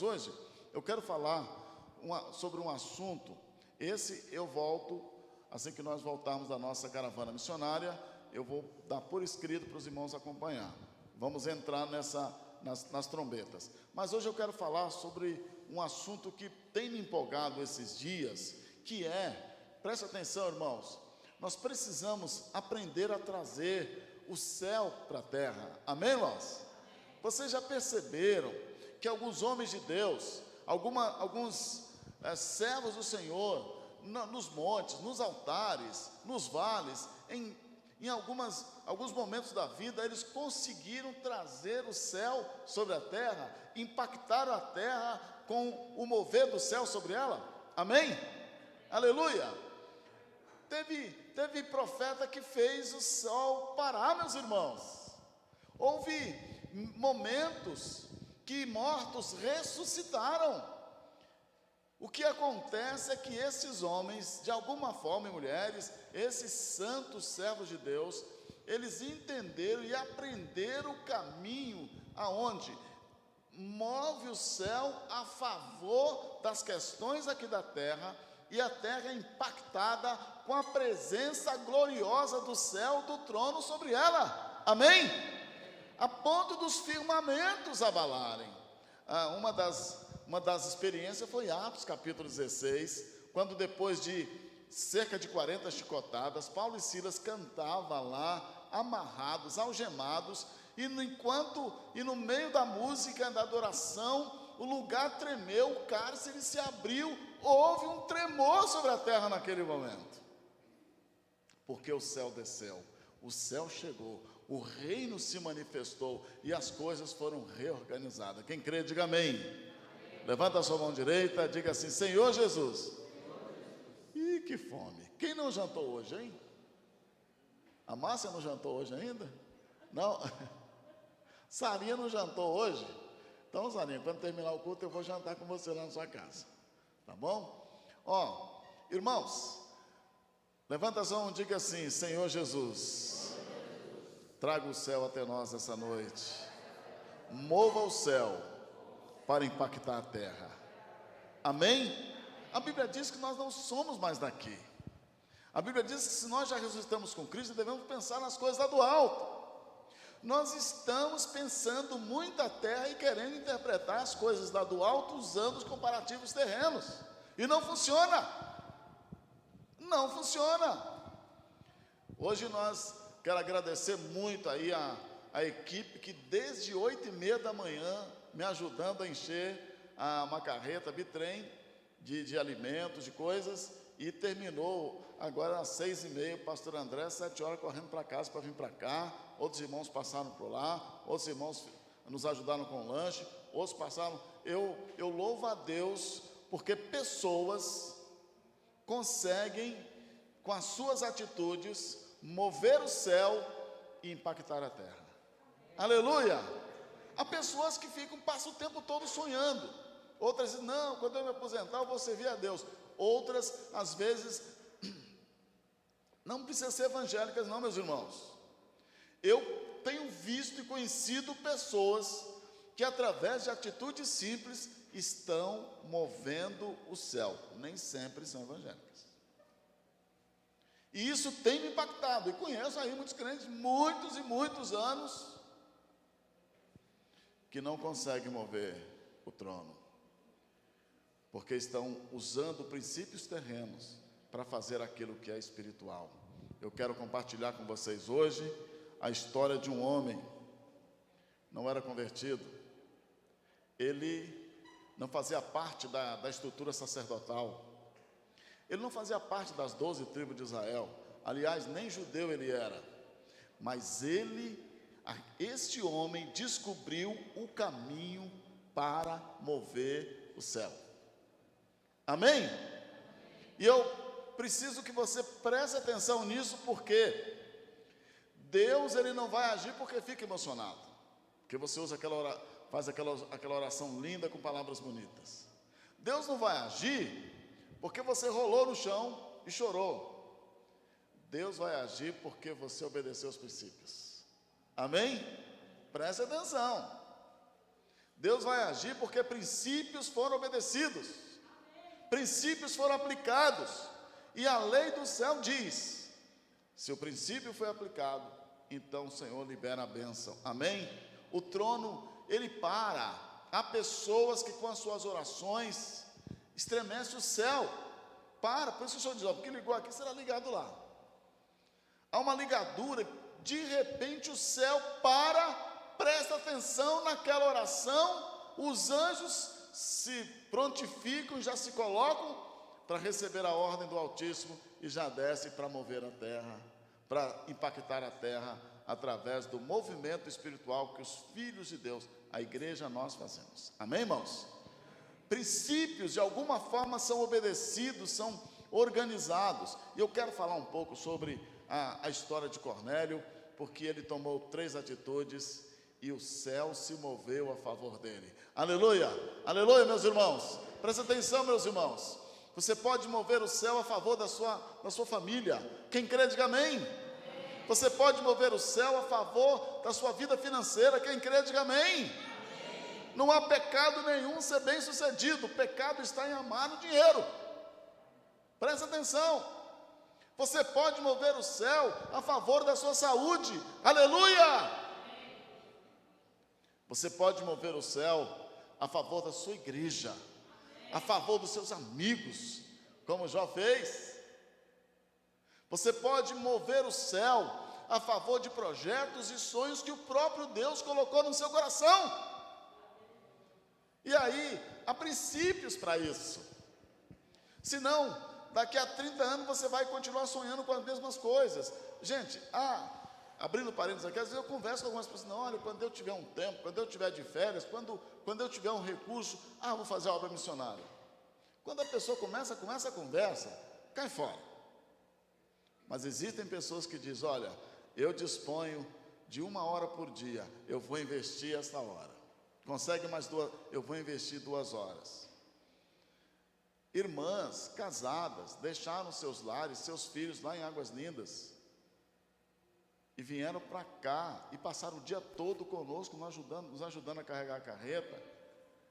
Hoje eu quero falar sobre um assunto. Esse eu volto, assim que nós voltarmos da nossa caravana missionária, eu vou dar por escrito para os irmãos acompanhar. Vamos entrar nas trombetas. Mas hoje eu quero falar sobre um assunto que tem me empolgado esses dias, que preste atenção, irmãos, nós precisamos aprender a trazer o céu para a terra. Amém, irmãos? Vocês já perceberam que alguns homens de Deus, alguns servos do Senhor, nos montes, nos altares, nos vales, em alguns momentos da vida, eles conseguiram trazer o céu sobre a terra, impactaram a terra com o mover do céu sobre ela? Amém? Aleluia! Teve profeta que fez o sol parar, meus irmãos. Houve momentos que mortos ressuscitaram. O que acontece é que esses homens, de alguma forma, e mulheres, esses santos servos de Deus, eles entenderam e aprenderam o caminho aonde move o céu a favor das questões aqui da terra, e a terra é impactada com a presença gloriosa do céu, do trono sobre ela. Amém? A ponto dos firmamentos abalarem. Uma das experiências foi Atos capítulo 16, quando depois de cerca de 40 chicotadas, Paulo e Silas cantavam lá, amarrados, algemados, e no meio da música, da adoração, o lugar tremeu, o cárcere se abriu, houve um tremor sobre a terra naquele momento, porque o céu desceu, o céu chegou, o reino se manifestou e as coisas foram reorganizadas. Quem crê, diga amém. Levanta a sua mão direita, diga assim: Senhor Jesus. Ih, que fome. Quem não jantou hoje, hein? A Márcia não jantou hoje ainda? Não? Sarinha não jantou hoje? Então, Sarinha, quando terminar o culto, eu vou jantar com você lá na sua casa. Tá bom? Irmãos, levanta a mão e diga assim: Senhor Jesus, traga o céu até nós essa noite. Mova o céu para impactar a terra. Amém? A Bíblia diz que nós não somos mais daqui. A Bíblia diz que se nós já ressuscitamos com Cristo, devemos pensar nas coisas lá do alto. Nós estamos pensando muito a terra e querendo interpretar as coisas lá do alto usando os comparativos terrenos. E não funciona. Não funciona. Hoje quero agradecer muito aí a equipe que desde 8h30 da manhã me ajudando a encher uma carreta bitrem de alimentos, de coisas, e terminou agora às 6h30, o pastor André, 7 horas, correndo para casa para vir para cá. Outros irmãos passaram por lá, outros irmãos nos ajudaram com o lanche, outros passaram. Eu louvo a Deus, porque pessoas conseguem, com as suas atitudes, mover o céu e impactar a terra. Aleluia! Há pessoas que passam o tempo todo sonhando. Outras dizem: não, quando eu me aposentar eu vou servir a Deus. Outras, às vezes, não precisa ser evangélicas não, meus irmãos. Eu tenho visto e conhecido pessoas que, através de atitudes simples, estão movendo o céu. Nem sempre são evangélicas. E isso tem me impactado. E conheço aí muitos crentes, muitos e muitos anos, que não conseguem mover o trono, porque estão usando princípios terrenos para fazer aquilo que é espiritual. Eu quero compartilhar com vocês hoje a história de um homem, não era convertido, ele não fazia parte da estrutura sacerdotal, ele não fazia parte das 12 tribos de Israel, aliás, nem judeu ele era, mas este homem descobriu o caminho para mover o céu. Amém? E eu preciso que você preste atenção nisso, porque Deus, Ele não vai agir porque fica emocionado, porque você faz aquela oração linda com palavras bonitas. Deus não vai agir porque você rolou no chão e chorou. Deus vai agir porque você obedeceu os princípios. Amém? Preste atenção. Deus vai agir porque princípios foram obedecidos, princípios foram aplicados, e a lei do céu diz: se o princípio foi aplicado, então o Senhor libera a bênção, amém? O trono, ele para. Há pessoas que com as suas orações estremecem o céu, por isso que o Senhor diz, ó, porque ligou aqui, será ligado lá. Há uma ligadura, de repente o céu para, presta atenção naquela oração, os anjos se prontificam, já se colocam para receber a ordem do Altíssimo e já descem para mover a terra, para impactar a terra através do movimento espiritual que os filhos de Deus, a igreja, nós fazemos. Amém, irmãos? Princípios de alguma forma são obedecidos, são organizados. E eu quero falar um pouco sobre a história de Cornélio, porque ele tomou 3 atitudes e o céu se moveu a favor dele. Aleluia, aleluia, meus irmãos. Presta atenção, meus irmãos. Você pode mover o céu a favor da sua família. Quem crê, diga amém. Você pode mover o céu a favor da sua vida financeira. Quem crê, diga amém. Não há pecado nenhum ser bem sucedido. O pecado está em amar o dinheiro. Presta atenção. Você pode mover o céu a favor da sua saúde. Aleluia! Você pode mover o céu a favor da sua igreja, a favor dos seus amigos, como Jó fez. Você pode mover o céu a favor de projetos e sonhos que o próprio Deus colocou no seu coração. E aí, há princípios para isso. Senão, daqui a 30 anos você vai continuar sonhando com as mesmas coisas. Gente, abrindo parênteses aqui, às vezes eu converso com algumas pessoas, não, olha, quando eu tiver um tempo, quando eu tiver de férias, quando eu tiver um recurso, vou fazer a obra missionária. Quando a pessoa começa a conversa, cai fora. Mas existem pessoas que dizem, olha, eu disponho de 1 hora por dia, eu vou investir esta hora. Consegue mais 2? Eu vou investir 2 horas. Irmãs casadas deixaram seus lares, seus filhos lá em Águas Lindas e vieram para cá e passaram o dia todo conosco, nos ajudando a carregar a carreta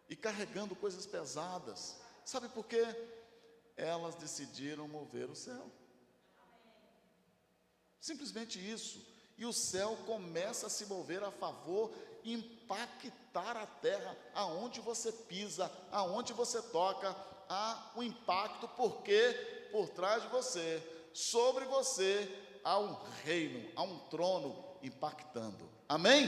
e carregando coisas pesadas. Sabe por quê? Elas decidiram mover o céu. Simplesmente isso. E o céu começa a se mover a favor, impactar a terra, aonde você pisa, aonde você toca, há um impacto, porque por trás de você, sobre você, há um reino, há um trono impactando. Amém?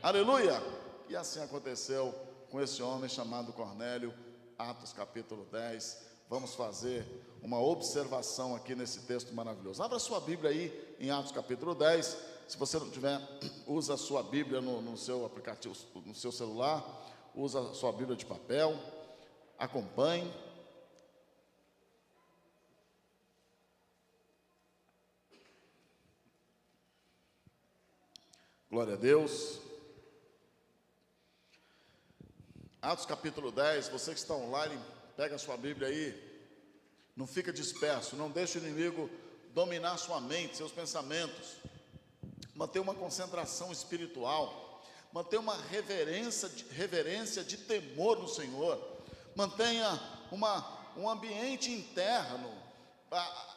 Aleluia! E assim aconteceu com esse homem chamado Cornélio, Atos capítulo 10. Vamos fazer uma observação aqui nesse texto maravilhoso. Abra sua Bíblia aí em Atos capítulo 10. Se você não tiver, usa a sua Bíblia no seu aplicativo, no seu celular, usa a sua Bíblia de papel, acompanhe. Glória a Deus. Atos capítulo 10, você que está online, pega a sua Bíblia aí, não fica disperso, não deixe o inimigo dominar sua mente, seus pensamentos. Mantenha uma concentração espiritual, mantenha uma reverência de temor no Senhor, mantenha um ambiente interno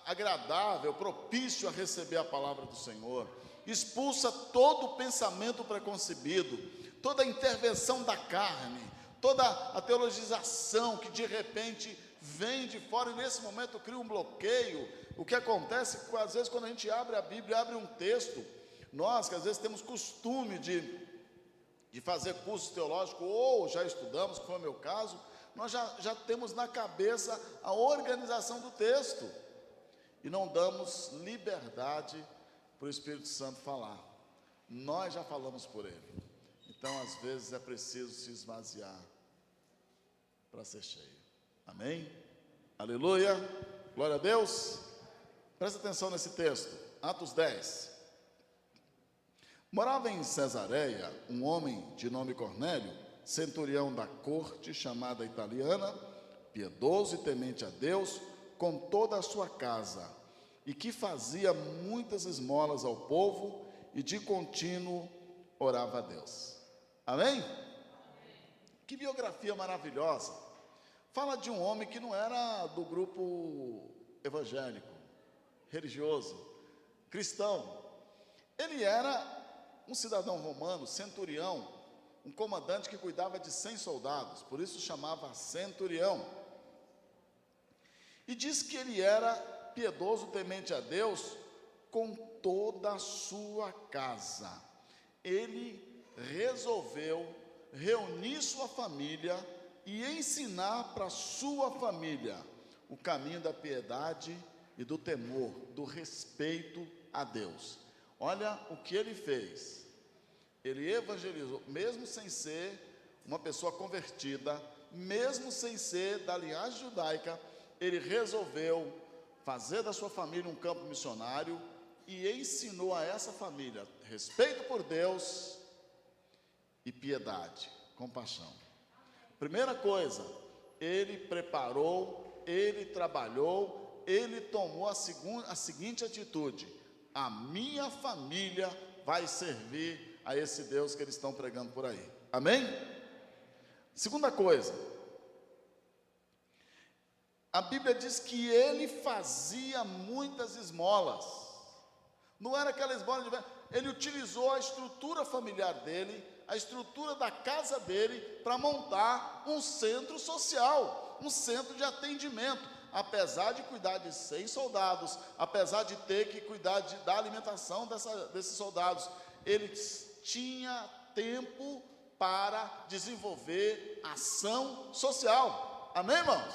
agradável, propício a receber a palavra do Senhor. Expulsa todo pensamento preconcebido, toda intervenção da carne, toda a teologização que de repente vem de fora e nesse momento cria um bloqueio. O que acontece às vezes quando a gente abre a Bíblia, abre um texto, nós que às vezes temos costume de fazer curso teológico ou já estudamos, que foi o meu caso, nós já temos na cabeça a organização do texto e não damos liberdade para o Espírito Santo falar. Nós já falamos por ele. Então às vezes é preciso se esvaziar para ser cheio. Amém? Aleluia, glória a Deus. Presta atenção nesse texto, Atos 10. Morava em Cesareia um homem de nome Cornélio, centurião da corte, chamada italiana, piedoso e temente a Deus, com toda a sua casa, e que fazia muitas esmolas ao povo, e de contínuo orava a Deus. Amém? Que biografia maravilhosa. Fala de um homem que não era do grupo evangélico, religioso, cristão. Ele era um cidadão romano, centurião, um comandante que cuidava de 100 soldados, por isso chamava centurião. E diz que ele era piedoso, temente a Deus, com toda a sua casa. Ele resolveu reunir sua família e ensinar para sua família o caminho da piedade e do temor, do respeito a Deus. Olha o que ele fez. Ele evangelizou, mesmo sem ser uma pessoa convertida, mesmo sem ser da linhagem judaica, ele resolveu fazer da sua família um campo missionário e ensinou a essa família respeito por Deus e piedade, compaixão. Primeira coisa, ele preparou, ele trabalhou, ele tomou a seguinte atitude: a minha família vai servir a esse Deus que eles estão pregando por aí. Amém? Segunda coisa, a Bíblia diz que ele fazia muitas esmolas. Não era aquela esmola de... Ele utilizou a estrutura familiar dele, a estrutura da casa dele, para montar um centro social, um centro de atendimento. Apesar de cuidar de 100 soldados, apesar de ter que cuidar da alimentação desses soldados, ele tinha tempo para desenvolver ação social. Amém, irmãos?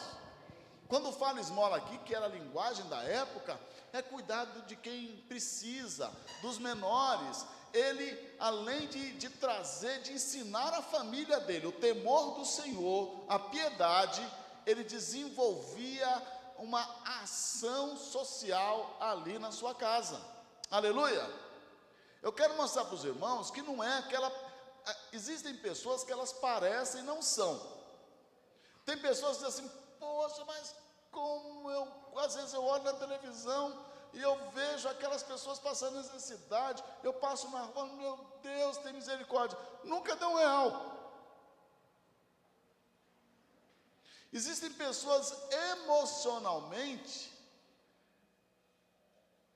Quando fala esmola aqui, que era a linguagem da época, é cuidado de quem precisa, dos menores. Ele, além de trazer, de ensinar a família dele o temor do Senhor, a piedade, ele desenvolvia uma ação social ali na sua casa. Aleluia! Eu quero mostrar para os irmãos que não é aquela... Existem pessoas que elas parecem e não são. Tem pessoas que dizem assim: poxa, mas como às vezes eu olho na televisão e eu vejo aquelas pessoas passando necessidade, eu passo na rua, meu Deus, tem misericórdia. Nunca deu R$1. Existem pessoas emocionalmente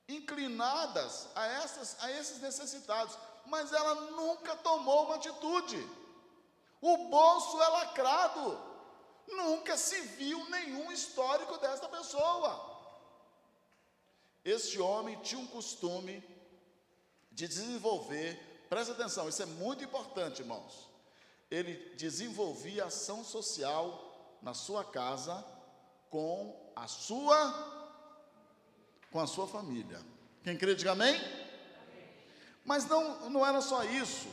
inclinadas a esses necessitados, mas ela nunca tomou uma atitude. O bolso é lacrado, nunca se viu nenhum histórico desta pessoa. Este homem tinha um costume de desenvolver, presta atenção, isso é muito importante, irmãos. Ele desenvolvia ação social na sua casa com a sua família. Quem crê, diga amém? Mas não era só isso.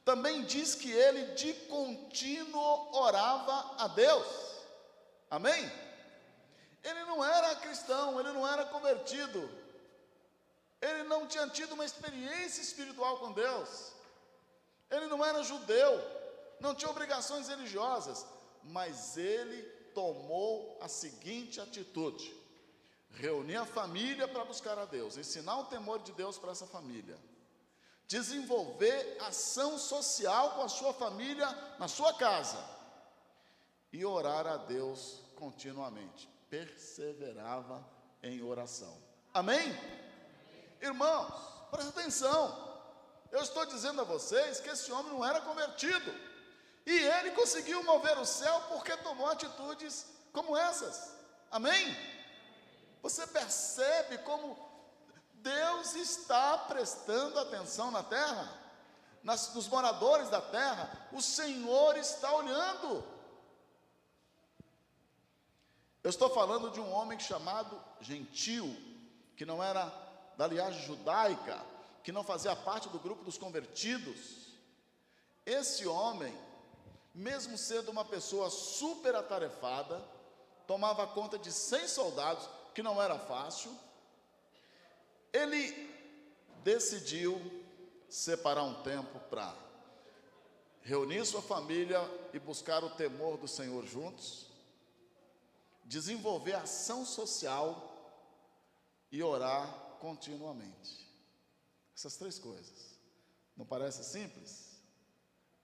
Também diz que ele de contínuo orava a Deus. Amém? Ele não era cristão, ele não era convertido. Ele não tinha tido uma experiência espiritual com Deus. Ele não era judeu, não tinha obrigações religiosas, mas ele tomou a seguinte atitude: reunir a família para buscar a Deus, ensinar o temor de Deus para essa família, desenvolver ação social com a sua família na sua casa e orar a Deus continuamente. Perseverava em oração. Amém? Irmãos, presta atenção. Eu estou dizendo a vocês que esse homem não era convertido, e ele conseguiu mover o céu porque tomou atitudes como essas. Amém? Você percebe como Deus está prestando atenção na terra, nos moradores da terra. O Senhor está olhando. Eu estou falando de um homem chamado Gentio, que não era da linhagem judaica, que não fazia parte do grupo dos convertidos. Esse homem, mesmo sendo uma pessoa super atarefada, tomava conta de 100 soldados, que não era fácil. Ele decidiu separar um tempo para reunir sua família e buscar o temor do Senhor juntos, desenvolver ação social e orar continuamente. Essas três coisas. Não parece simples?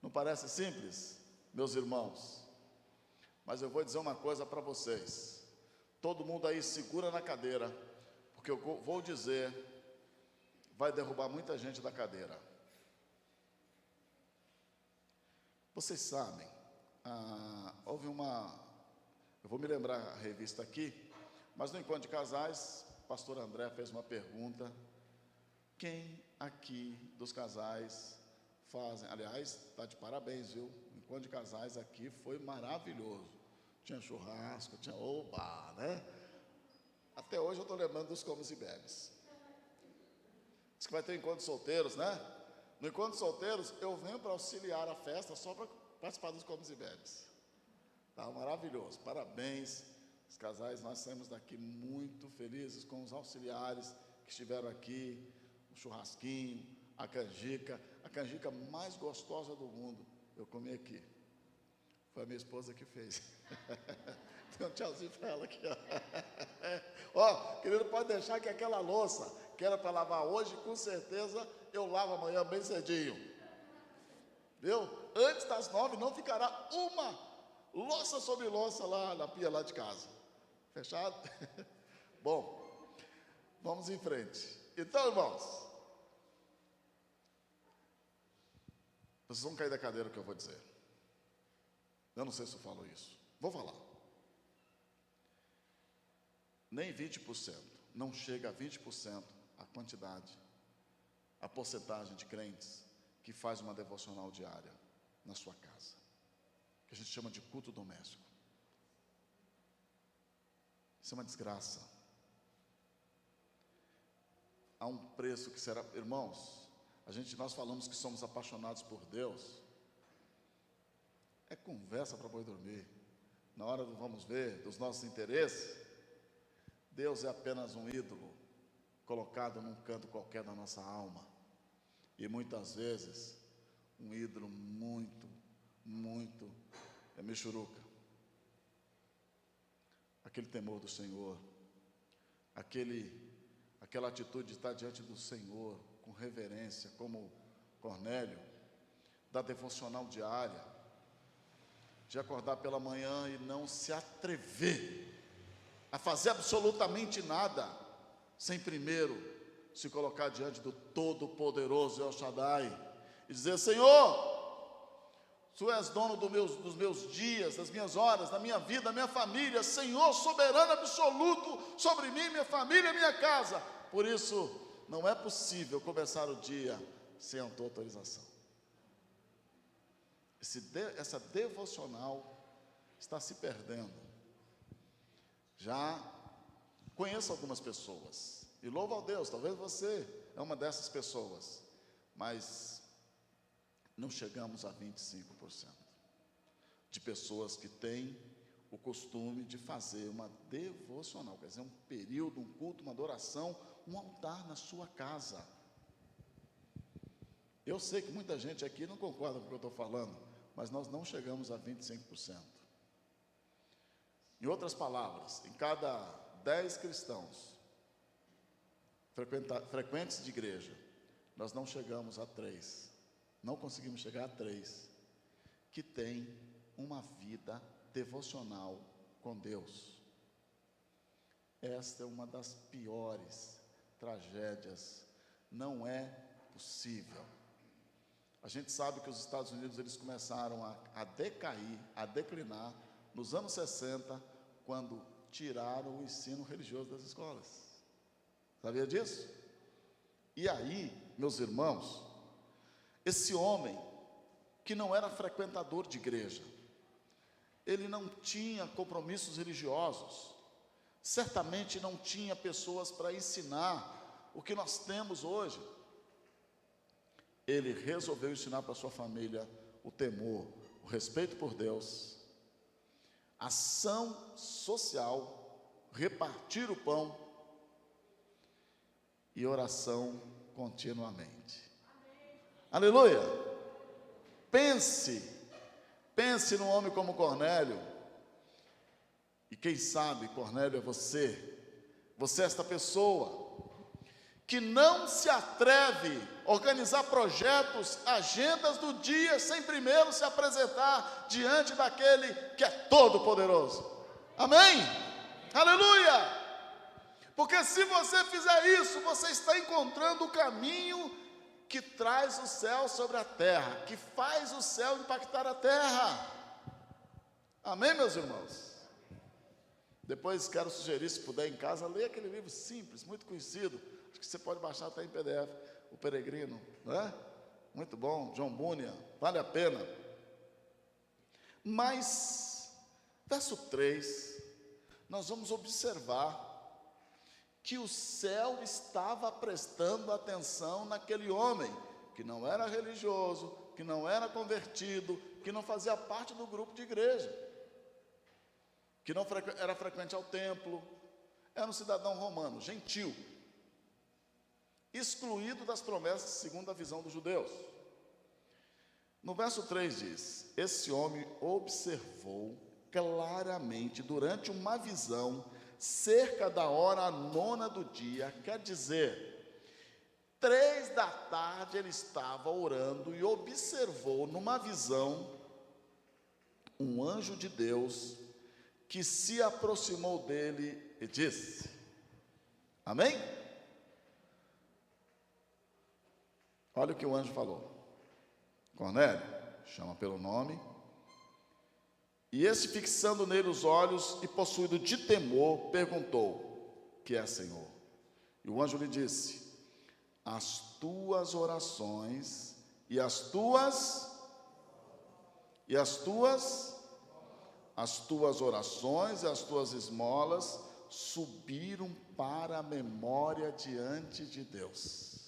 Não parece simples? meus irmãos. Mas eu vou dizer uma coisa para vocês. Todo mundo aí segura na cadeira, porque eu vou dizer, vai derrubar muita gente da cadeira. Vocês sabem, houve eu vou me lembrar a revista aqui, mas no encontro de casais, o pastor André fez uma pergunta: quem aqui dos casais fazem, aliás, está de parabéns, viu? O encontro de casais aqui foi maravilhoso. Tinha churrasco, tinha oba, né? Até hoje eu estou lembrando dos comes e bebes. Diz que vai ter encontro de solteiros, né? No encontro de solteiros, eu venho para auxiliar a festa só para participar dos comes e bebes. Tá maravilhoso, parabéns. Os casais, nós saímos daqui muito felizes com os auxiliares que estiveram aqui, o churrasquinho, a canjica mais gostosa do mundo, eu comi aqui. Foi a minha esposa que fez. Tem um tchauzinho para ela aqui, ó. Querido, pode deixar que aquela louça que era para lavar hoje, com certeza eu lavo amanhã bem cedinho. Viu? Antes das 9 não ficará uma louça sobre louça lá na pia lá de casa. Fechado? Bom, vamos em frente. Então, irmãos, vocês vão cair da cadeira o que eu vou dizer. Eu não sei se eu falo isso. Vou falar. Nem 20%, não chega a 20% a quantidade, a porcentagem de crentes que faz uma devocional diária na sua casa, que a gente chama de culto doméstico. Isso é uma desgraça. Há um preço que será, irmãos, nós falamos que somos apaixonados por Deus, é conversa para boi dormir. Na hora do vamos ver, dos nossos interesses, Deus é apenas um ídolo colocado num canto qualquer da nossa alma. E muitas vezes, um ídolo muito michuruca. Aquele temor do Senhor, aquela atitude de estar diante do Senhor com reverência, como Cornélio, da devocional diária, de acordar pela manhã e não se atrever a fazer absolutamente nada, sem primeiro se colocar diante do Todo-Poderoso El Shaddai, e dizer: Senhor, Tu és dono dos meus dias, das minhas horas, da minha vida, da minha família, Senhor soberano absoluto sobre mim, minha família, minha casa. Por isso, não é possível começar o dia sem a Tua autorização. Essa devocional está se perdendo. Já conheço algumas pessoas, e louvo ao Deus, talvez você é uma dessas pessoas, mas não chegamos a 25% de pessoas que têm o costume de fazer uma devocional, quer dizer, um período, um culto, uma adoração, um altar na sua casa. Eu sei que muita gente aqui não concorda com o que eu estou falando, mas nós não chegamos a 25%. Em outras palavras, em cada 10 cristãos frequentes de igreja, nós não chegamos a 3, não conseguimos chegar a 3 que tem uma vida devocional com Deus. Esta é uma das piores tragédias. Não é possível. A gente sabe que os Estados Unidos, eles começaram a decair, a declinar nos anos 60, quando tiraram o ensino religioso das escolas. Sabia disso? E aí, meus irmãos, esse homem, que não era frequentador de igreja, ele não tinha compromissos religiosos, certamente não tinha pessoas para ensinar o que nós temos hoje. Ele resolveu ensinar para sua família o temor, o respeito por Deus, ação social, repartir o pão e oração continuamente. Aleluia! Pense num homem como Cornélio, e quem sabe Cornélio é você é esta pessoa, que não se atreve a organizar projetos, agendas do dia, sem primeiro se apresentar diante daquele que é todo-poderoso. Amém? Aleluia! Porque se você fizer isso, você está encontrando o caminho que traz o céu sobre a terra, que faz o céu impactar a terra. Amém, meus irmãos? Depois quero sugerir, se puder em casa, leia aquele livro simples, muito conhecido, acho que você pode baixar até em PDF, O Peregrino, não é? Muito bom, John Bunyan, vale a pena. Mas, verso 3, nós vamos observar que o céu estava prestando atenção naquele homem, que não era religioso, que não era convertido, que não fazia parte do grupo de igreja, que não era frequente ao templo, era um cidadão romano, gentil, excluído das promessas segundo a visão dos judeus. No verso 3 diz: esse homem observou claramente durante uma visão, cerca da hora 9 do dia, quer dizer, 3 da tarde ele estava orando e observou numa visão um anjo de Deus que se aproximou dele e disse: amém? Olha o que o anjo falou: Cornélio, chama pelo nome. E esse, fixando nele os olhos e possuído de temor, perguntou: que é, Senhor? E o anjo lhe disse: as tuas orações e as tuas orações e as tuas esmolas subiram para a memória diante de Deus.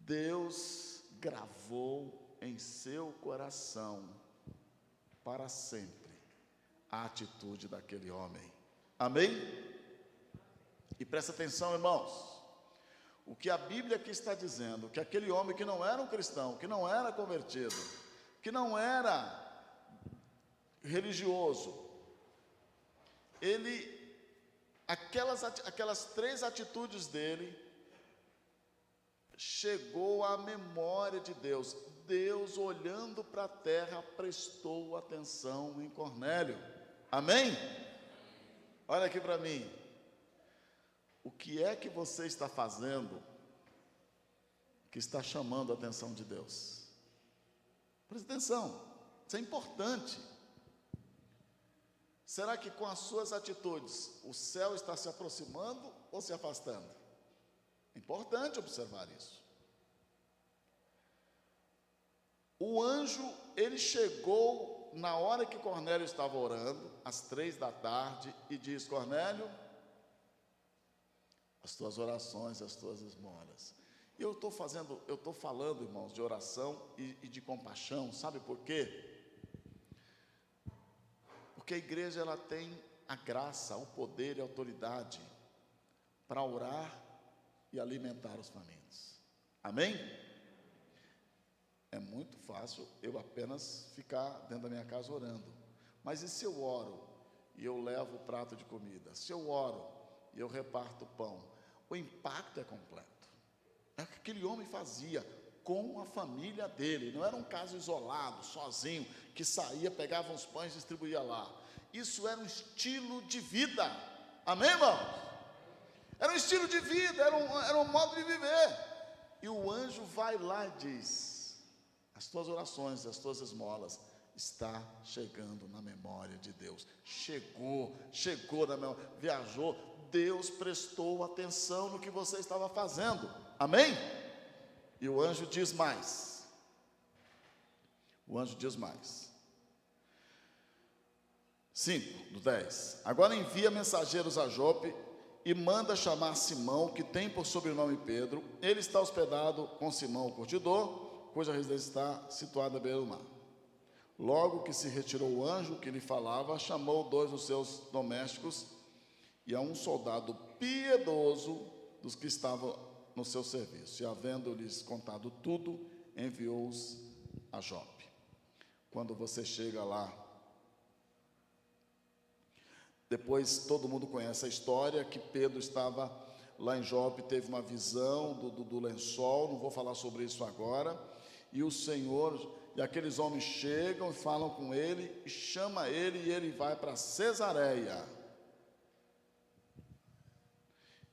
Deus gravou em seu coração para sempre a atitude daquele homem. Amém? E presta atenção, irmãos, o que a Bíblia aqui está dizendo, que aquele homem que não era um cristão, que não era convertido, que não era religioso, aquelas 3 atitudes dele chegou à memória de Deus. Deus, olhando para a terra, prestou atenção em Cornélio. Amém? Olha aqui para mim. O que é que você está fazendo que está chamando a atenção de Deus? Presta atenção, isso é importante. Será que com as suas atitudes o céu está se aproximando ou se afastando? É importante observar isso. O anjo, ele chegou na hora que Cornélio estava orando, às 3 da tarde, e diz: Cornélio, as tuas orações, as tuas esmolas. E eu estou falando, irmãos, de oração e de compaixão, sabe por quê? Porque a igreja, ela tem a graça, o poder e a autoridade para orar e alimentar os famintos. Amém? É muito fácil eu apenas ficar dentro da minha casa orando. Mas e se eu oro e eu levo o prato de comida? Se eu oro e eu reparto o pão? O impacto é completo. É o que aquele homem fazia com a família dele. Não era um caso isolado, sozinho, que saía, pegava uns pães e distribuía lá. Isso era um estilo de vida. Amém, irmãos? Era um estilo de vida, era um modo de viver. E o anjo vai lá e diz: as tuas orações, as tuas esmolas está chegando na memória de Deus. Chegou na memória, viajou. Deus prestou atenção no que você estava fazendo. Amém? E o anjo diz mais. O anjo diz mais. 5, do 10. Agora envia mensageiros a Jope e manda chamar Simão, que tem por sobrenome Pedro. Ele está hospedado com Simão, o curtidor, cuja residência está situada à beira do mar. Logo que se retirou o anjo que lhe falava, chamou 2 dos seus domésticos e a um soldado piedoso dos que estavam no seu serviço. E havendo-lhes contado tudo, enviou-os a Jope. Quando você chega lá, depois todo mundo conhece a história, que Pedro estava lá em Jope teve uma visão do lençol, não vou falar sobre isso agora, e o Senhor, e aqueles homens chegam e falam com ele, e chama ele, e ele vai para Cesareia.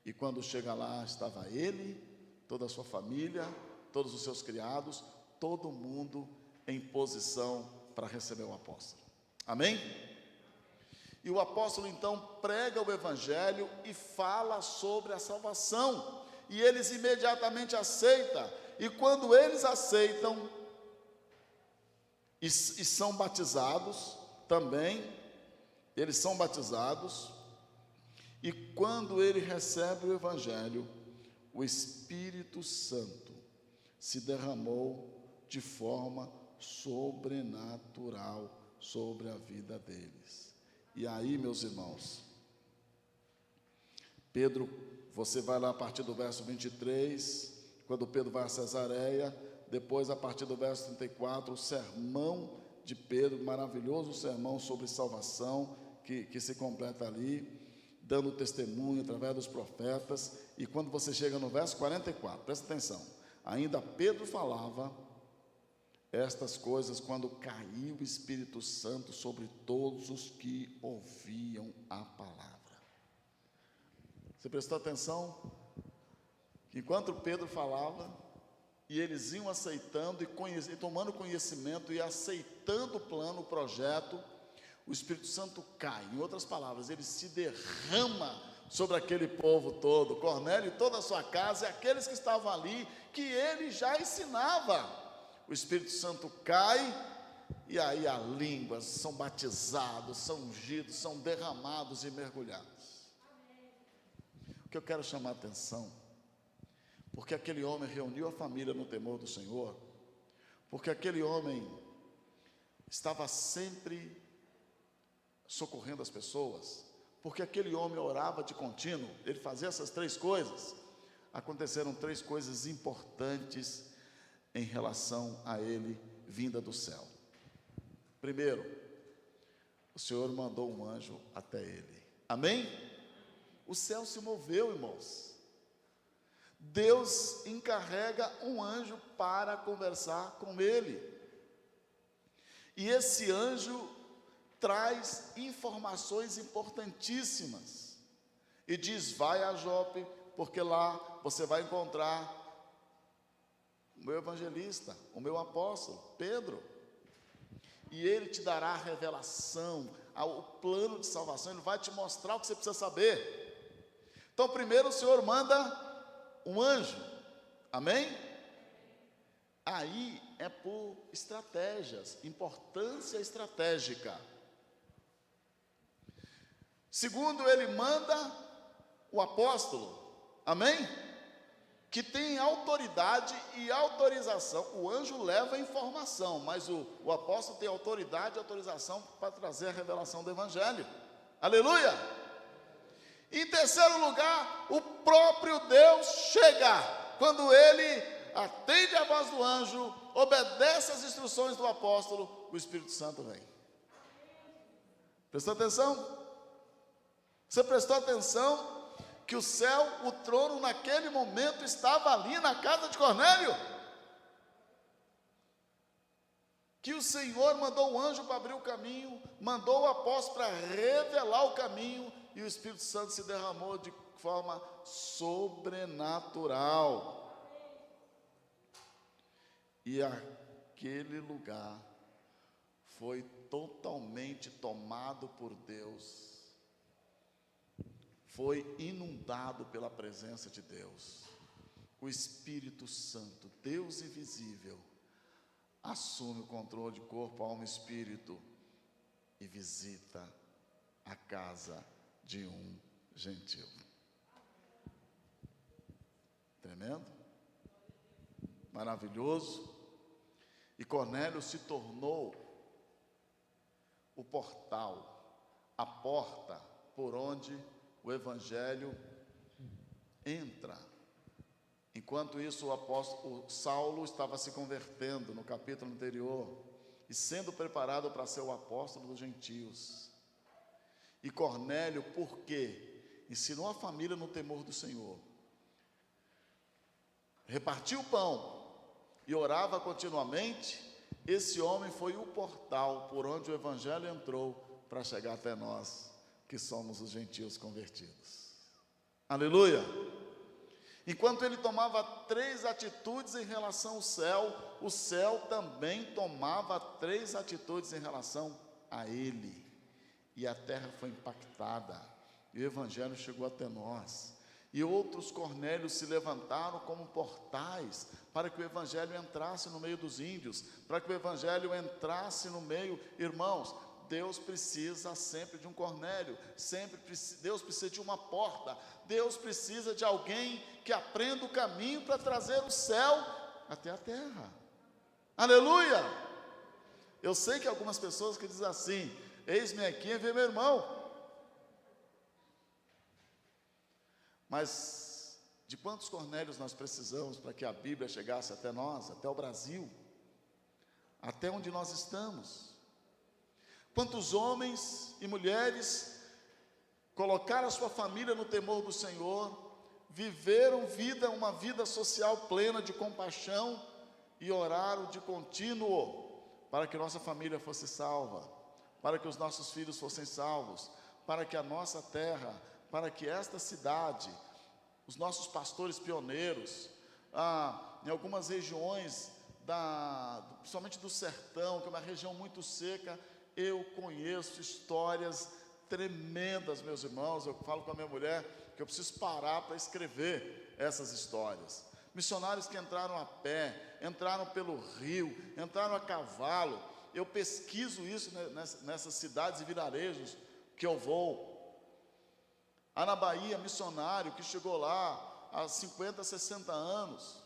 E quando chega lá, estava ele, toda a sua família, todos os seus criados, todo mundo em posição para receber o apóstolo. Amém? E o apóstolo então prega o evangelho e fala sobre a salvação, e eles imediatamente aceitam, e quando eles aceitam e são batizados também, eles são batizados, e quando ele recebe o evangelho, o Espírito Santo se derramou de forma sobrenatural sobre a vida deles. E aí, meus irmãos, Pedro, você vai lá a partir do verso 23, quando Pedro vai a Cesareia, depois a partir do verso 34, o sermão de Pedro, maravilhoso sermão sobre salvação, que se completa ali, dando testemunho através dos profetas. E quando você chega no verso 44, presta atenção, ainda Pedro falava estas coisas quando caiu o Espírito Santo sobre todos os que ouviam a palavra. Você prestou atenção? Enquanto Pedro falava, e eles iam aceitando e tomando conhecimento e aceitando o plano, o projeto, o Espírito Santo cai. Em outras palavras, ele se derrama sobre aquele povo todo, Cornélio e toda a sua casa, e aqueles que estavam ali, que ele já ensinava. O Espírito Santo cai, e aí as línguas são batizados, são ungidos, são derramados e mergulhados. O que eu quero chamar a atenção, porque aquele homem reuniu a família no temor do Senhor, porque aquele homem estava sempre socorrendo as pessoas, porque aquele homem orava de contínuo, ele fazia essas três coisas. Aconteceram três coisas importantes em relação a ele, vinda do céu. Primeiro, o Senhor mandou um anjo até ele. Amém? O céu se moveu, irmãos. Deus encarrega um anjo para conversar com ele. E esse anjo traz informações importantíssimas. E diz: vai a Jope, porque lá você vai encontrar o meu evangelista, o meu apóstolo, Pedro. E ele te dará a revelação, o plano de salvação, ele vai te mostrar o que você precisa saber. Então, primeiro o Senhor manda um anjo, amém? Aí é por estratégias, importância estratégica. Segundo, ele manda o apóstolo, amém? Que tem autoridade e autorização. O anjo leva a informação, mas o apóstolo tem autoridade e autorização para trazer a revelação do evangelho. Aleluia! Em terceiro lugar, o próprio Deus chega. Quando ele atende a voz do anjo, obedece às instruções do apóstolo, o Espírito Santo vem. Prestou atenção? Você prestou atenção que o céu, o trono, naquele momento estava ali na casa de Cornélio? Que o Senhor mandou o anjo para abrir o caminho, mandou o apóstolo para revelar o caminho, e o Espírito Santo se derramou de forma sobrenatural. E aquele lugar foi totalmente tomado por Deus, foi inundado pela presença de Deus. O Espírito Santo, Deus invisível, assume o controle de corpo, alma e espírito e visita a casa de um gentil. Tremendo? Maravilhoso. E Cornélio se tornou o portal, a porta por onde o evangelho entra. Enquanto isso, o apóstolo Saulo estava se convertendo no capítulo anterior e sendo preparado para ser o apóstolo dos gentios. E Cornélio, por quê? Ensinou a família no temor do Senhor, repartia o pão e orava continuamente, esse homem foi o portal por onde o evangelho entrou para chegar até nós, que somos os gentios convertidos. Aleluia! Enquanto ele tomava 3 atitudes em relação ao céu, o céu também tomava 3 atitudes em relação a ele. E a terra foi impactada, e o evangelho chegou até nós. E outros Cornélios se levantaram como portais, para que o evangelho entrasse no meio dos índios, para que o evangelho entrasse no meio, irmãos. Deus precisa sempre de um Cornélio, Deus precisa de uma porta, Deus precisa de alguém que aprenda o caminho para trazer o céu até a terra. Aleluia! Eu sei que algumas pessoas que dizem assim: eis-me aqui, envia meu irmão. Mas de quantos Cornélios nós precisamos para que a Bíblia chegasse até nós, até o Brasil, até onde nós estamos? Quantos homens e mulheres colocaram a sua família no temor do Senhor, viveram uma vida social plena de compaixão e oraram de contínuo para que nossa família fosse salva, para que os nossos filhos fossem salvos, para que a nossa terra, para que esta cidade, os nossos pastores pioneiros, em algumas regiões, principalmente do sertão, que é uma região muito seca, eu conheço histórias tremendas, meus irmãos. Eu falo com a minha mulher que eu preciso parar para escrever essas histórias. Missionários que entraram a pé, entraram pelo rio, entraram a cavalo. Eu pesquiso isso nessas cidades e vilarejos que eu vou. Há na Bahia missionário que chegou lá há 50, 60 anos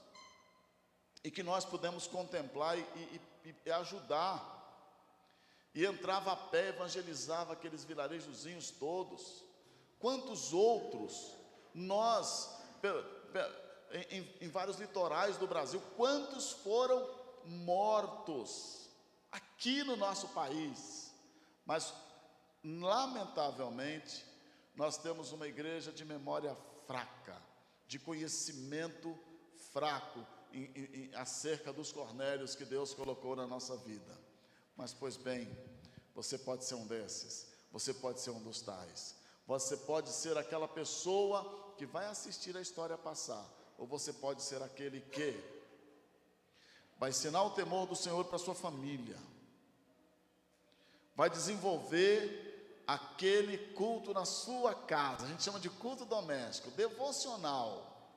e que nós pudemos contemplar e ajudar. E entrava a pé, evangelizava aqueles vilarejozinhos todos. Quantos outros nós, em vários litorais do Brasil, quantos foram mortos aqui no nosso país? Mas, lamentavelmente, nós temos uma igreja de memória fraca, de conhecimento fraco acerca dos Cornélios que Deus colocou na nossa vida. Mas, pois bem, você pode ser um desses, você pode ser um dos tais, você pode ser aquela pessoa que vai assistir a história passar, ou você pode ser aquele que vai ensinar o temor do Senhor para a sua família, vai desenvolver aquele culto na sua casa. A gente chama de culto doméstico, devocional.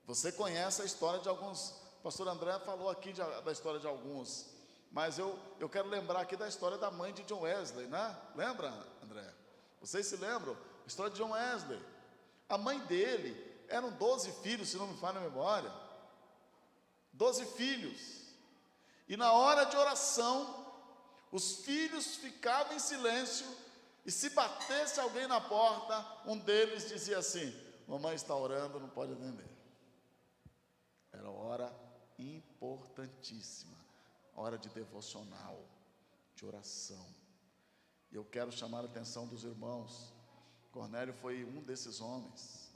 Você conhece a história de alguns. O pastor André falou aqui da história de alguns, mas eu quero lembrar aqui da história da mãe de John Wesley, né? Lembra, André? Vocês se lembram? A história de John Wesley. A mãe dele, eram 12 filhos, se não me falha a memória. 12 filhos. E na hora de oração, os filhos ficavam em silêncio, e se batesse alguém na porta, um deles dizia assim: mamãe está orando, não pode atender. Era hora importantíssima, hora de devocional, de oração. E eu quero chamar a atenção dos irmãos. Cornélio foi um desses homens.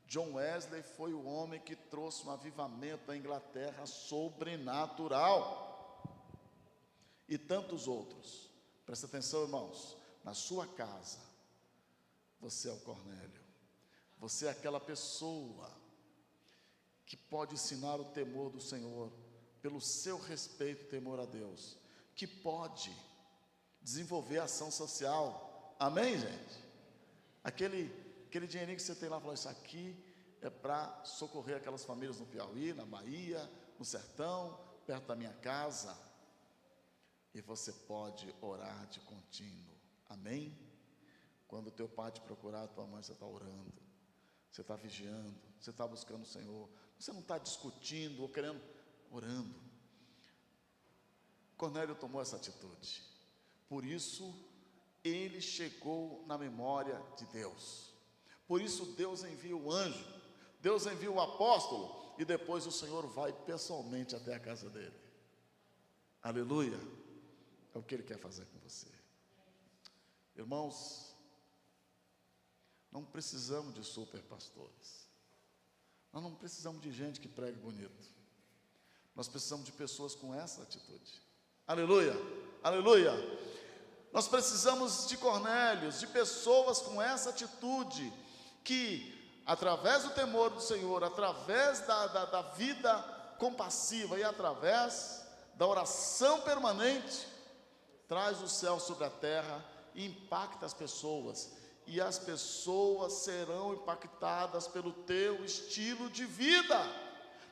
John Wesley foi o homem que trouxe um avivamento à Inglaterra sobrenatural. E tantos outros. Presta atenção, irmãos. Na sua casa, você é o Cornélio. Você é aquela pessoa que pode ensinar o temor do Senhor, pelo seu respeito e temor a Deus, que pode desenvolver ação social. Amém, gente? Aquele dinheirinho que você tem lá, falou: isso aqui é para socorrer aquelas famílias no Piauí, na Bahia, no sertão, perto da minha casa. E você pode orar de contínuo. Amém? Quando o teu pai te procurar, a tua mãe, você está orando, você está vigiando, você está buscando o Senhor. Você não está discutindo ou querendo, orando. Cornélio tomou essa atitude. Por isso, ele chegou na memória de Deus. Por isso, Deus envia o anjo, Deus envia o apóstolo, e depois o Senhor vai pessoalmente até a casa dele. Aleluia! É o que Ele quer fazer com você. Irmãos, não precisamos de super pastores. Nós não precisamos de gente que pregue bonito. Nós precisamos de pessoas com essa atitude. Aleluia, aleluia. Nós precisamos de Cornélios, de pessoas com essa atitude, que através do temor do Senhor, através da vida compassiva e através da oração permanente, traz o céu sobre a terra e impacta as pessoas. E as pessoas serão impactadas pelo teu estilo de vida.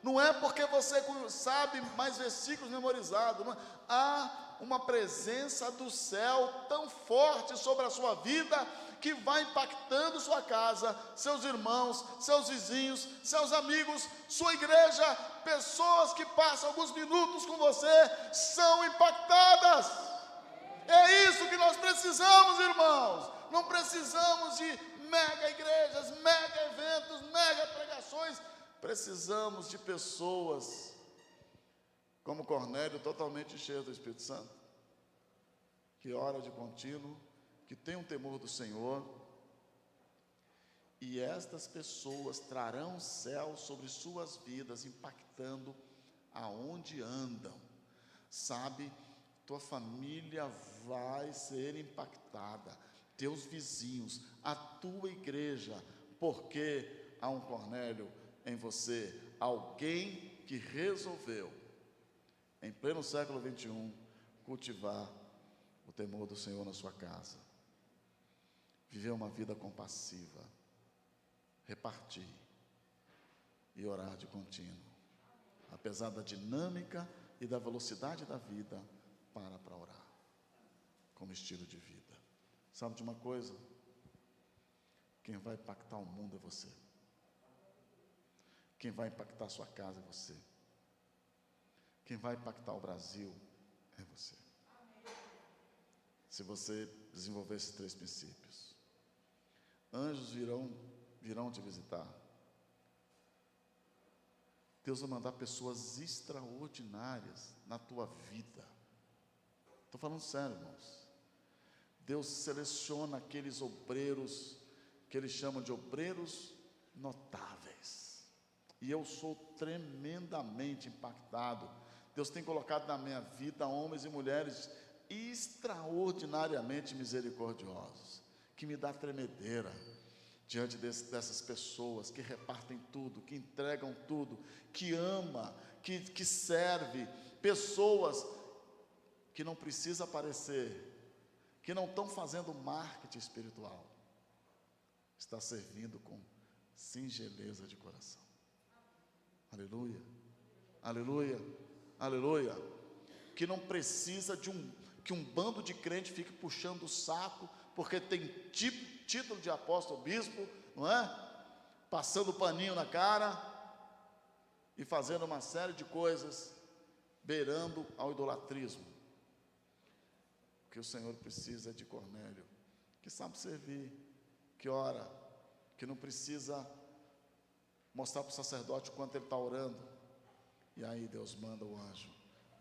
Não é porque você sabe mais versículos memorizados, não. Há uma presença do céu tão forte sobre a sua vida, que vai impactando sua casa, seus irmãos, seus vizinhos, seus amigos, sua igreja. Pessoas que passam alguns minutos com você são impactadas. É isso que nós precisamos, irmãos. Não precisamos de mega igrejas, mega eventos, mega pregações. Precisamos de pessoas como Cornélio, totalmente cheio do Espírito Santo, que ora de contínuo, que tem um temor do Senhor. E estas pessoas trarão o céu sobre suas vidas, impactando aonde andam. Sabe, tua família vai ser impactada, teus vizinhos, a tua igreja, porque há um Cornélio em você, alguém que resolveu, em pleno século 21, cultivar o temor do Senhor na sua casa, viver uma vida compassiva, repartir e orar de contínuo, apesar da dinâmica e da velocidade da vida, para orar, como estilo de vida. Sabe de uma coisa? Quem vai impactar o mundo é você. Quem vai impactar a sua casa é você. Quem vai impactar o Brasil é você. Se você desenvolver esses 3 princípios, anjos virão te visitar. Deus vai mandar pessoas extraordinárias na tua vida. Estou falando sério, irmãos. Deus seleciona aqueles obreiros que Ele chama de obreiros notáveis. E eu sou tremendamente impactado. Deus tem colocado na minha vida homens e mulheres extraordinariamente misericordiosos, que me dá tremedeira diante dessas pessoas que repartem tudo, que entregam tudo, que ama, que serve, pessoas que não precisa aparecer, que não estão fazendo marketing espiritual, está servindo com singeleza de coração. Aleluia, aleluia, aleluia. Que não precisa que um bando de crente fique puxando o saco, porque tem título de apóstolo, bispo, não é? Passando paninho na cara e fazendo uma série de coisas, beirando ao idolatrismo. O que o Senhor precisa é de Cornélio, que sabe servir, que ora, que não precisa mostrar para o sacerdote quanto ele está orando. E aí Deus manda o anjo,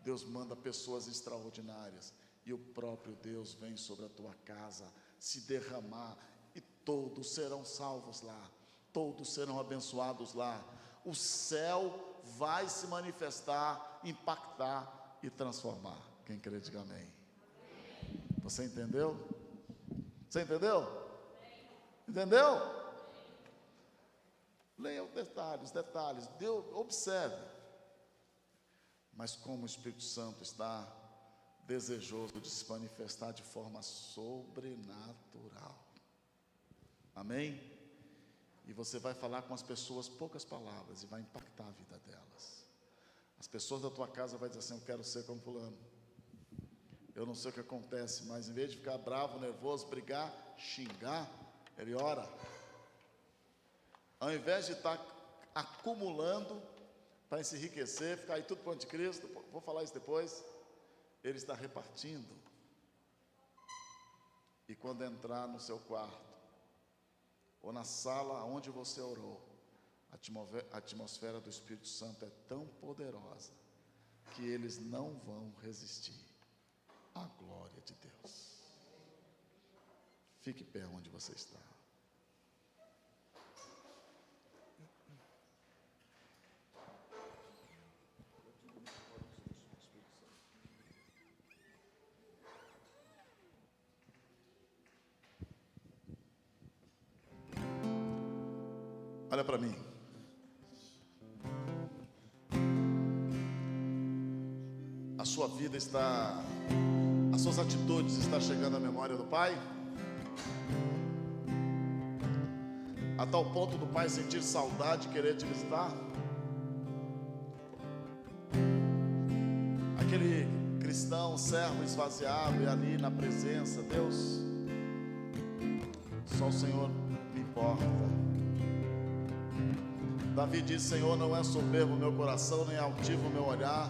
Deus manda pessoas extraordinárias, e o próprio Deus vem sobre a tua casa, se derramar, e todos serão salvos lá, todos serão abençoados lá. O céu vai se manifestar, impactar e transformar. Quem crê, diga amém. Você entendeu? Você entendeu? Entendeu? Leia os detalhes, Deus, observe. Mas como o Espírito Santo está desejoso de se manifestar de forma sobrenatural. Amém? E você vai falar com as pessoas poucas palavras e vai impactar a vida delas. As pessoas da tua casa vão dizer assim: eu quero ser como fulano. Eu não sei o que acontece, mas em vez de ficar bravo, nervoso, brigar, xingar, ele ora. Ao invés de estar acumulando para se enriquecer, ficar aí tudo para o anticristo, vou falar isso depois, ele está repartindo. E quando entrar no seu quarto, ou na sala onde você orou, a atmosfera do Espírito Santo é tão poderosa, que eles não vão resistir à glória de Deus. Fique pé onde você está. Olha para mim. A sua vida está, as suas atitudes estão chegando à memória do Pai? A tal ponto do Pai sentir saudade e querer te visitar? Aquele cristão, servo esvaziado e ali na presença, Deus, só o Senhor me importa. Davi diz: Senhor, não é soberbo o meu coração, nem altivo o meu olhar,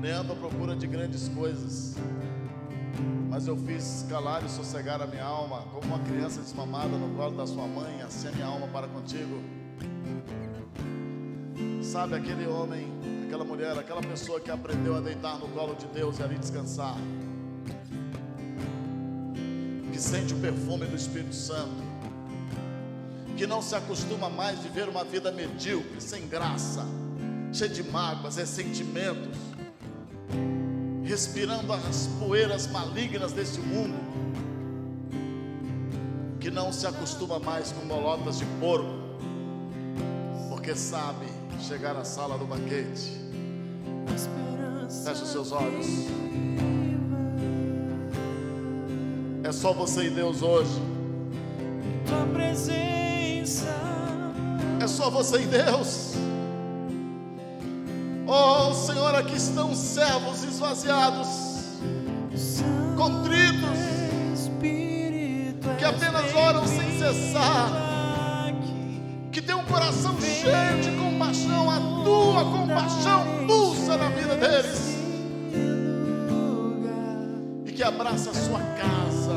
nem ando à procura de grandes coisas, mas eu fiz calar e sossegar a minha alma, como uma criança desmamada no colo da sua mãe, assim a minha alma para contigo. Sabe, aquele homem, aquela mulher, aquela pessoa que aprendeu a deitar no colo de Deus e ali descansar, que sente o perfume do Espírito Santo, que não se acostuma mais a viver uma vida medíocre, sem graça, cheia de mágoas, ressentimentos, respirando as poeiras malignas deste mundo, que não se acostuma mais com bolotas de porco, porque sabe chegar à sala do banquete. Feche os seus olhos. É só você e Deus hoje. Tua presença. É só você e Deus. Oh Senhor, aqui estão servos esvaziados, contritos, que apenas oram sem cessar, que tem um coração cheio de compaixão. A tua compaixão pulsa na vida deles, e que abraça a sua casa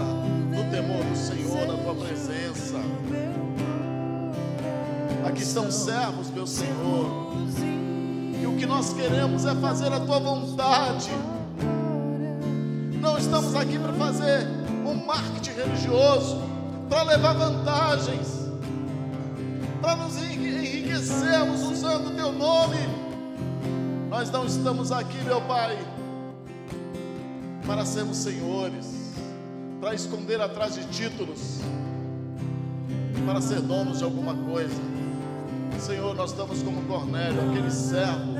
no temor do Senhor, na tua presença. Aqui estão servos, meu Senhor, e o que nós queremos é fazer a tua vontade. Não estamos aqui para fazer um marketing religioso, para levar vantagens, para nos enriquecermos usando o teu nome. Nós não estamos aqui, meu Pai, para sermos senhores, para esconder atrás de títulos, para ser donos de alguma coisa. Senhor, nós estamos como Cornélio, aquele servo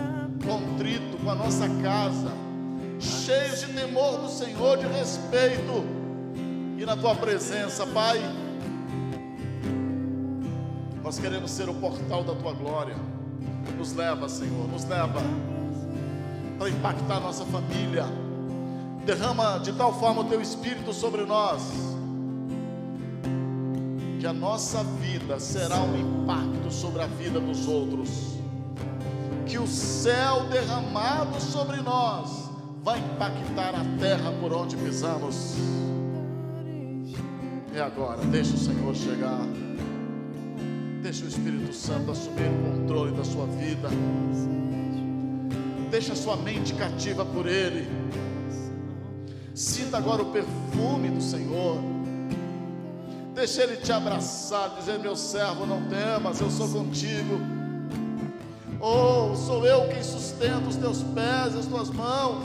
contrito com a nossa casa, cheios de temor do Senhor, de respeito, e na tua presença, Pai, nós queremos ser o portal da tua glória. Nos leva, Senhor, nos leva para impactar nossa família. Derrama de tal forma o teu Espírito sobre nós, que a nossa vida será um impacto sobre a vida dos outros, que o céu derramado sobre nós vai impactar a terra por onde pisamos. E agora, deixa o Senhor chegar, deixa o Espírito Santo assumir o controle da sua vida, deixa a sua mente cativa por Ele. Sinta agora o perfume do Senhor. Deixa Ele te abraçar, dizer: meu servo, não temas, eu sou contigo. Oh, sou eu quem sustenta os teus pés, as tuas mãos.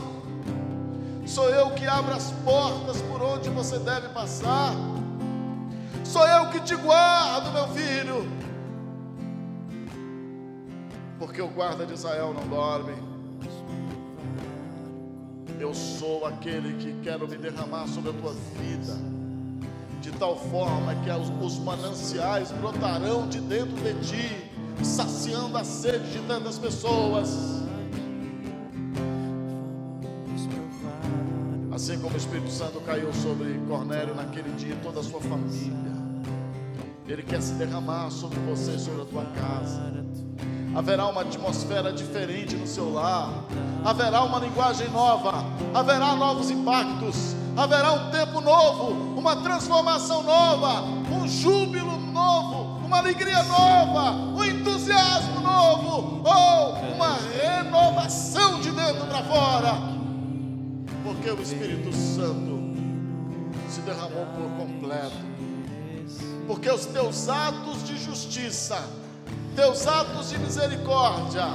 Sou eu que abro as portas por onde você deve passar. Sou eu que te guardo, meu filho, porque o guarda de Israel não dorme. Eu sou aquele que quero me derramar sobre a tua vida, de tal forma que os mananciais brotarão de dentro de ti, saciando a sede de tantas pessoas. Assim como o Espírito Santo caiu sobre Cornélio naquele dia e toda a sua família, Ele quer se derramar sobre você e sobre a tua casa. Haverá uma atmosfera diferente no seu lar, haverá uma linguagem nova, haverá novos impactos, haverá um tempo novo, uma transformação nova, um júbilo novo, uma alegria nova, um entusiasmo novo, ou uma renovação de dentro para fora, porque o Espírito Santo se derramou por completo, porque os teus atos de justiça, teus atos de misericórdia,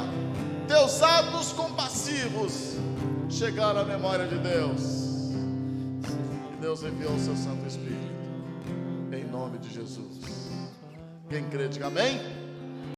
teus atos compassivos chegaram à memória de Deus, e Deus enviou o seu Santo Espírito, em nome de Jesus. Quem crê, diga amém.